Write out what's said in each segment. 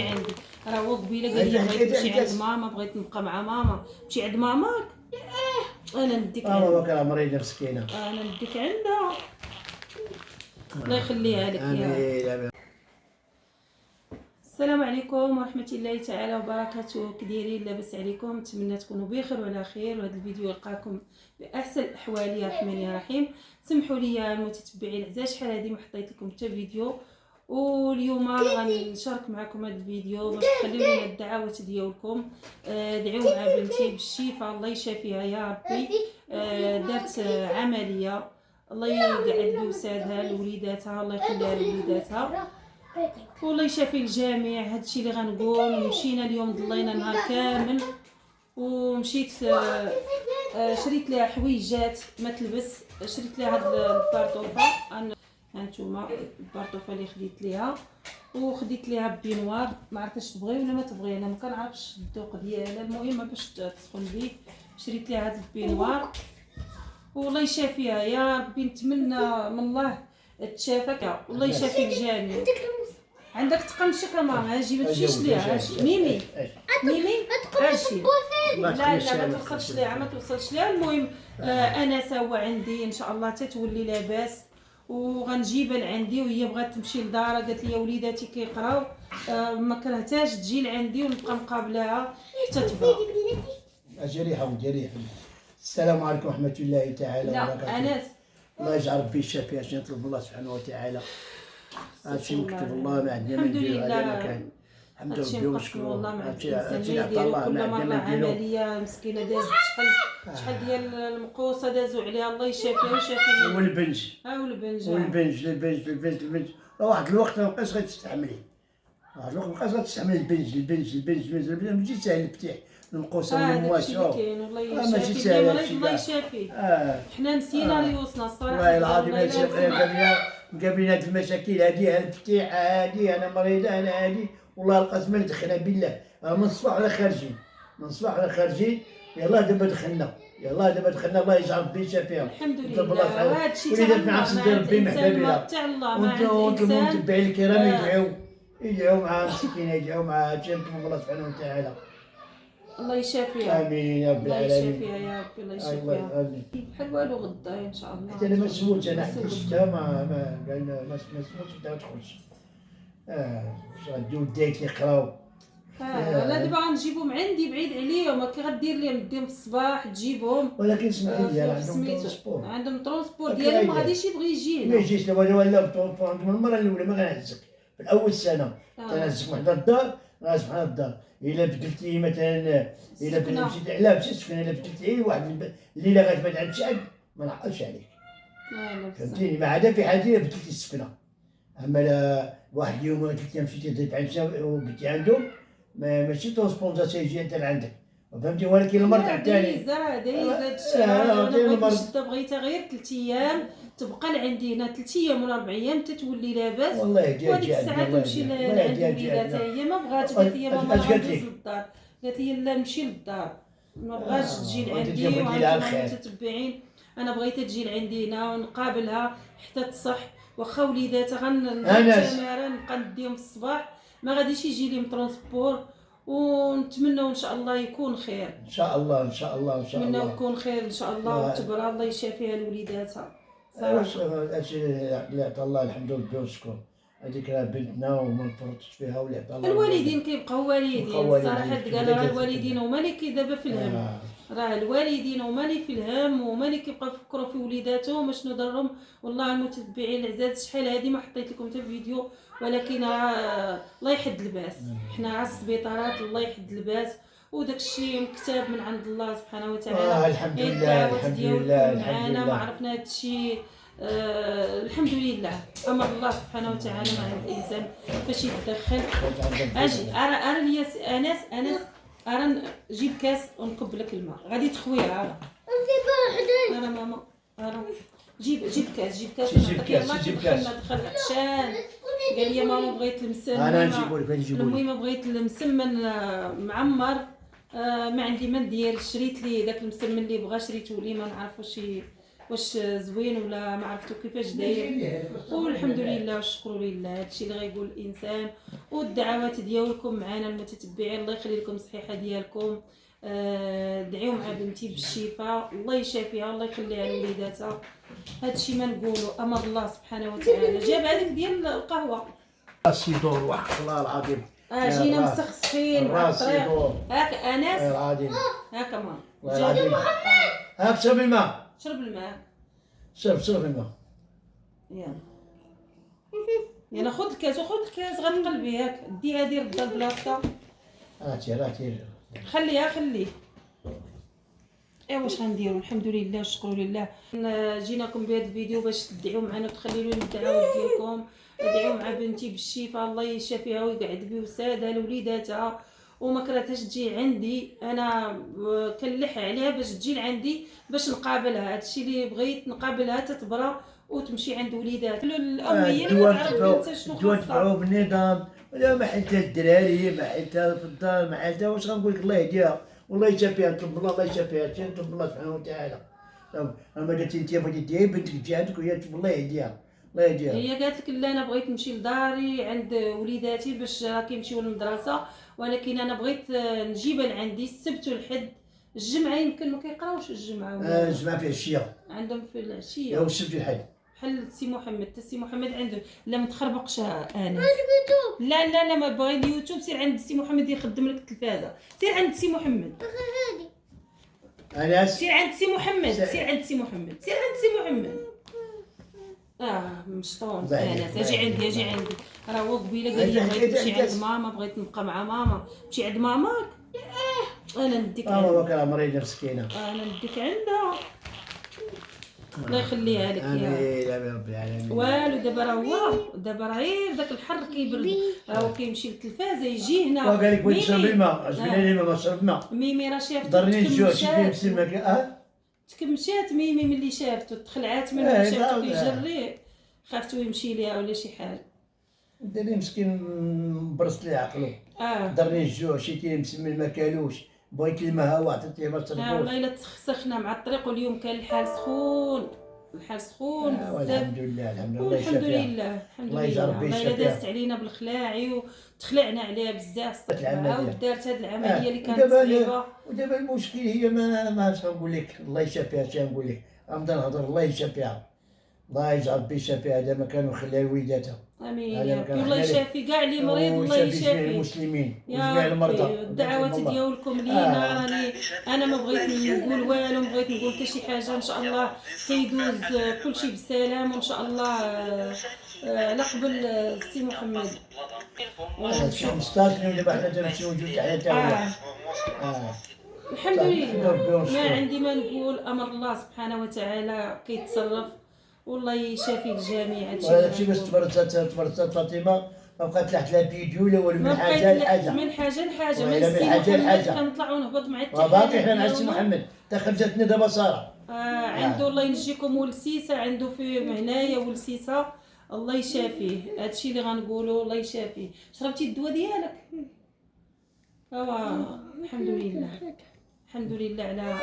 تجي عندي. راه هو قبيله قال لي بغيت نمشي عند ماما، بغيت نبقى مع ماما. مشي عند ماماك، انا نديك عندها. ماما كان مريضه مسكينه، انا نديك عندها. الله يخليها لك يا رب. السلام عليكم ورحمه الله تعالى وبركاته. كديرين؟ لاباس عليكم؟ نتمنى تكونوا بخير وعلى خير، وهذا الفيديو يلقاكم باحسن الاحوال يا رحمن يا رحيم. سمحوا لي المتتبعين الاعزاء، شحال هذه ما حطيت لكم حتى فيديو، واليوم غنشارك معكم هذا الفيديو باش تخليو لنا الدعوات ديالكم. دعيو مع بنتي بالشفاء، الله يشافيها يا ربي. دارت عمليه، الله يقعد بوسادها لوليداتها، الله يخليها لوليداتها، والله يشافي الجميع. هادشي اللي غنقول. مشينا اليوم ضلينا نهار كامل، ومشيت شريت لها حويجات ما تلبس. شريت لها هاد البارطوفه، هانتوما البارطوفه اللي خديت ليها، وخديت ليها بينوار. ما عرفتش تبغي ولا ما تبغي، انا ما كنعرفش الذوق ديالها، المهم باش تسخن بيه. شريت ليها هاد البينوار، والله يشافيها يا ربي. نتمنى من الله تشافك، والله يشافي الجميع. عندك تقمشك ماما؟ اجي ما تمشيش ليها. ميمي ميمي اجي. لا ما توصلش ليها، ما توصلش ليها. المهم انسه هو عندي ان شاء الله تتولي لاباس، وغنجيبها لعندي. وهي بغات تمشي لدارها، قالت لي وليداتي كيقراو، ما كرهتهاش تجي لعندي ونبقى مقابلاها حتى تبقى. اجري حمد جري حمد. السلام عليكم ورحمه الله تعالى وبركاته. لا انس، الله يجعل ربي يشافيها. اش نطلب الله سبحانه وتعالى؟ هادشي مكتوب الله، ما عندنا ما نديرو، هذا ما كان. الحمد لله ونشكرو. هادشي عطا الله، ما عندنا ما نديرو. عمليه مسكينه دازت شحال ديال المقوسه دازوا عليها، الله يشافيها ويشافي. والبنج البنج واحد الوقت ما بقاش غتستعملي. واحد الوقت ما بقاش غتستعمل البنج ماشي ساهل الفتيح المقوسه والمواش. كاين والله يشافي الله يشافي. حنا نسينا ريوسنا الصراحه، والله العظيم. مقابلين هاد المشاكل هادي، الفتيح هادي، انا مريضه، انا هادي، والله القسم دخلنا بالله. من الصباح ولا خارجين، من الصباح ولا خارجين. يلا دابا دخلنا، الله يجعل ربي يشافيها. الحمد لله. هادشي وليدات ما عرفتش ندير ربي محبابيها. تاع الله مع وانتم الانسان. المتبعين الكرام يدعوا معها مسكينه، يدعوا معها. هادشي نطلب الله سبحانه وتعالى. الله يشافيها. امين يا رب العالمين. الله يشافيها يا ربي، الله يشافيها. بحال والو غدا ان شاء الله. حتى انا ما سولتش، انا حتى شفتها ما قالنا ما سولتش بدها تخرج. غاديو ودايك يقراو. لا دابا غنجيبهم عندي بعيد عليهم، كي غدير لهم نديهم في الصباح تجيبهم. ولكن اسمح لي، عندهم ترونسبور، عندهم ترونسبور ديالهم، ما غاديش يبغي يجينا. ما يجيش. ولا ترونسبور عندهم المره الاولى ما غنعزك في الاول سنه. تنعزك وحده الدار، غنعزك وحده الدار. الا بدلتي مثلا، الا مشيت لا مشيت تسكن، الا بدلتي واحد الليله غتبات عند شي حد ما نعقلش عليك. فهمتيني؟ ما عدا في حالتي بدلتي السكنه. اما لا واحد اليوم ولا 3 ايام مشيتي درت عند شي وبديتي عنده، ماشي ترونسبور تيجي انت لعندك، فهمتي؟ ولكن المرض عثاني دايز هادشي. انا بغيتها غير 3 ايام تبقى لعندي هنا، 3 ايام ولا 4 ايام تتولي لاباس. والله يهديها. وهاديك الساعه تمشي لعند وليداتها. هي ما بغاتش، قالت لي ماما ندوز للدار. قالت لي لا نمشي للدار، ما بغاتش تجي لعندي. وانتم متتبعين، انا بغيتها تجي لعندي هنا ونقابلها حتى تصح. واخا وليداتها غنتمارى نبقى نديهم في الصباح، ما غاديش يجي لهم ترونسبور. ونتمنوا ان شاء الله يكون خير، ان شاء الله ان شاء الله ان شاء الله. نتمنوا يكون خير ان شاء الله، وتبرى الله يشافيها لوليداتها. هادشي اللي عطا الله الحمد لله ونشكر. هذيك راه بنتنا وما نفرطش فيها، واللي عطا الله. الوالدين كيبقاو والدين الصراحه. قال راه الوالدين هما اللي دابا في الهم. راه الوالدين هما اللي في الهم، وهما اللي كيبقاو يفكروا في وليداتهم اشنو ضرهم. والله المتتبعين العزاز، شحال هادي ما حطيت لكم حتى فيديو، ولكن الله يحد الباس. حنا على السبيطارات، الله يحد الباس، وداك الشيء مكتاب من عند الله سبحانه وتعالى. الحمد لله الحمد لله معانا ما عرفنا هذا الشيء. الحمد لله، امر الله سبحانه وتعالى مع الانسان باش يتدخل. اجي ارى لي انس ارى جيب كاس ونكب لك الماء، غادي تخويها. ارى ماما، ارى جيب كاس جيب كاس. دخل عطشان. قال لي ماما بغيت المسمن. انا نجيبو لك. المهم بغيت المسمن معمر. ما عندي ما ندير. شريت لي داك المسمن اللي بغا، شريته لي ما نعرف واش زوين ولا ما عرفتو كيفاش داير. والحمد لله والشكر لله، هادشي اللي غيقول الانسان. والدعوات ديالكم معنا المتتبعين، الله يخلي لكم الصحيحه ديالكم. دعيو مع بنتي بالشفاء، الله يشافيها، الله يخليها لوليداتها. هادشي ما نقولوا امر الله سبحانه وتعالى. جاب هذيك ديال القهوه راسي دور وحق الله العظيم. جينا مسخسخين على راسي الطريق. دور هاك انس، العظيم. هاك ماما والله العظيم. هاك شرب الماء، شرب الماء. شرب الماء. يلا خذ الكاس وخذ الكاس، غنقلبي هاك ديها دير الدار بلاصتها. راه خليه. ايوا واش غنديروا؟ الحمد لله والشكر لله. جيناكم بهذا الفيديو باش تدعيو معنا وتخليو لنا الدعوات ديالكم. ادعيو مع بنتي بالشفاء، الله يشافيها ويقعد بوسادها لوليداتها، وما كرهتهاش تجي عندي. انا كنلح عليها باش تجي لعندي باش نقابلها. هادشي اللي بغيت نقابلها تتبرى وتمشي عند وليداتها. الاوليه اللي كتعرف انت شنو الدواء خاصها. تبعوه بالنظام، ولا ما حيتها الدراري، ما حيتها في الدار، ما حيتها واش غنقول لك، الله يهديها والله يشافيها. نطلب الله الله يشافيها، نطلب الله سبحانه وتعالى. اما قالت انت بغيتي ديري بنتك تجي عندك وهي تطلب الله يهديها، الله يهديها. هي قالت لك لا انا بغيت نمشي لداري عند وليداتي باش كيمشيو للمدرسه، ولكن انا بغيت نجيبها لعندي السبت والحد. الجمعه يمكن ما كيقراوش الجمعه ولا الجمعة في العشية، عندهم في العشيه هو السبت الحد. بحال سي محمد. سي محمد عنده لا ما تخربقش انا. لا ما بغي اليوتيوب. سير عند سي محمد يخدم لك التلفازه. سير عند سي محمد. انس سير عند سي محمد. سير عند سي محمد. مشطون انس. اجي عندي. راه هو قبيله قال لي بغيت نمشي عند ماما، بغيت نبقى مع ماما. مشي عند ماماك. انا نديك ماما وكرا مريضة مسكينة، انا نديك عندها. الله يخليها لك يا امين يا رب العالمين. والو. دابا راه غير داك الحر كيبرد، راهو كيمشي للتلفازه يجي هنا. وقال لك بغيت تشرب الماء، عجبني الماء ما شرب الماء. ميمي راه شافته ضرني الجوع، شي مسلمك تكمشات ميمي ملي شافته، تخلعات منه ملي شافته كيجري، خافتو يمشي ليها ولا شي حاجه. داري مسكين برص لي عقلو. ضرني الجوع، شي مسمن ما كالوش، بغيت الماء هوا عطيتيه ما شربوش. والله الا تسخسخنا مع الطريق، واليوم كان الحال سخون بزاف. الحمد لله الله الحمد يشافيها. لله الله يجعل ربي الله يشافيها. دازت علينا بالخلاعي وتخلعنا عليها بزاف. العملية. ودارت هاد العمليه اللي كانت صعيبه. ودابا المشكل هي ما نقول لك، الله يشافيها. شنو نقول لك، غنبدا نهضر الله يشافيها، الله يجعل ربي يشافيها. دابا كانوا خليها لوليداتها. امين يا ربي. الله يشافي كاع اللي مريض، الله جميع يشافي المسلمين يا وجميع المرضى. ربي. الدعوات ديالكم لينا. راني انا ما بغيت نقول والو، ما بغيت نقول حتى شي حاجه. ان شاء الله كيدوز كلشي بسلام، وان شاء الله على قبل السي محمد. شوف مستاكنين دابا حنا تنمشيو نجيو تحية تا هو. الحمد لله. ما عندي ما نقول، امر الله سبحانه وتعالى كيتصرف، والله يشافي الجميع. هادشي باش تبرزت فاطمه ما بقات تحت لا فيديو لا والو، من حاجه لحاجه، من حاجه لحاجه. من حاجه لحاجه كنطلع ونهبط مع وباقي حنا مع السي محمد حتى خرجتنا دابا ساره. عنده الله ينجيكم ولسيسه، عنده في هنايا ولسيسه، الله يشافيه. هادشي اللي غنقولوا، الله يشافيه. شربتي الدواء ديالك؟ الحمد لله على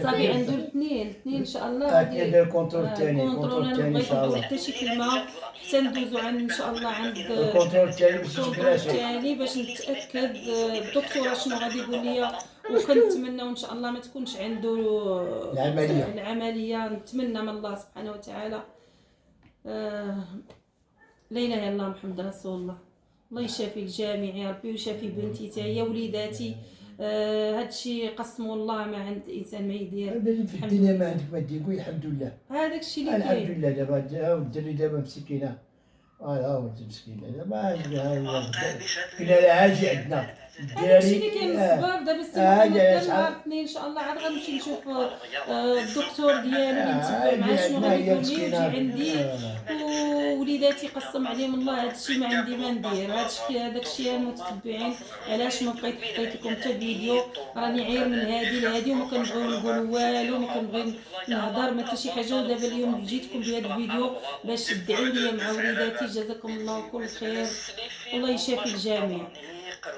صافي. عنده الاثنين ان شاء الله. غادي الكونترول الثاني ان شاء الله. حتى شي كلمه حتى ندوزو عند ان شاء الله عند الكونترول الثاني باش نتاكد الدكتوره شنو غادي يقول لي. وكنتمنى ان شاء الله ما تكونش عنده العمليه. نتمنى من الله سبحانه وتعالى. لا اله الا الله محمد رسول الله. الله يشافي الجميع يا ربي، ويشافي بنتي حتى هي وليداتي. هادشي قسم الله ما عند الانسان ما يدير. في الدنيا ما عندك ما دير، قول الحمد لله. هذاك الشيء اللي كاين. الحمد لله. دابا الدري دابا مسكينه، ها هو مسكينه دابا عندها كاين العاجي عندنا هادشي اللي كاين السبب. دابا السي محمد نهار الاثنين ان شاء الله عاد غنمشي نشوف الدكتور ديالي اللي نتبع معاه شنو غادي يقول لي. يجي عندي ووليداتي قسم عليهم الله. هادشي ما عندي ما ندير. هذاك الشيء المتتبعين علاش ما بقيت حطيت لكم حتى فيديو. راني عير من هادي لهادي وما كنبغي نقول والو، ما كنبغي نهضر ما حتى شي حاجه. ودابا اليوم جيتكم بهذا الفيديو باش تدعوا لي مع وليداتي. جزاكم الله كل خير، والله يشافي الجميع.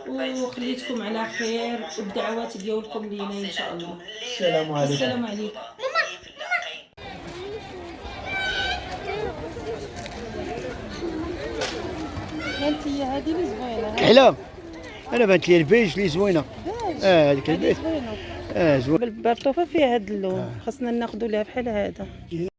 وخليتكم على خير والدعوات ديالكم لينا ان شاء الله. السلام عليكم. السلام عليكم. انت هذه اللي زوينه حلام. انا بانت لي البيج اللي زوينه. هذيك البيج زوينه زوينه. بالبرطوفه فيها هذا اللون، خاصنا ناخذوا لها بحال هذا.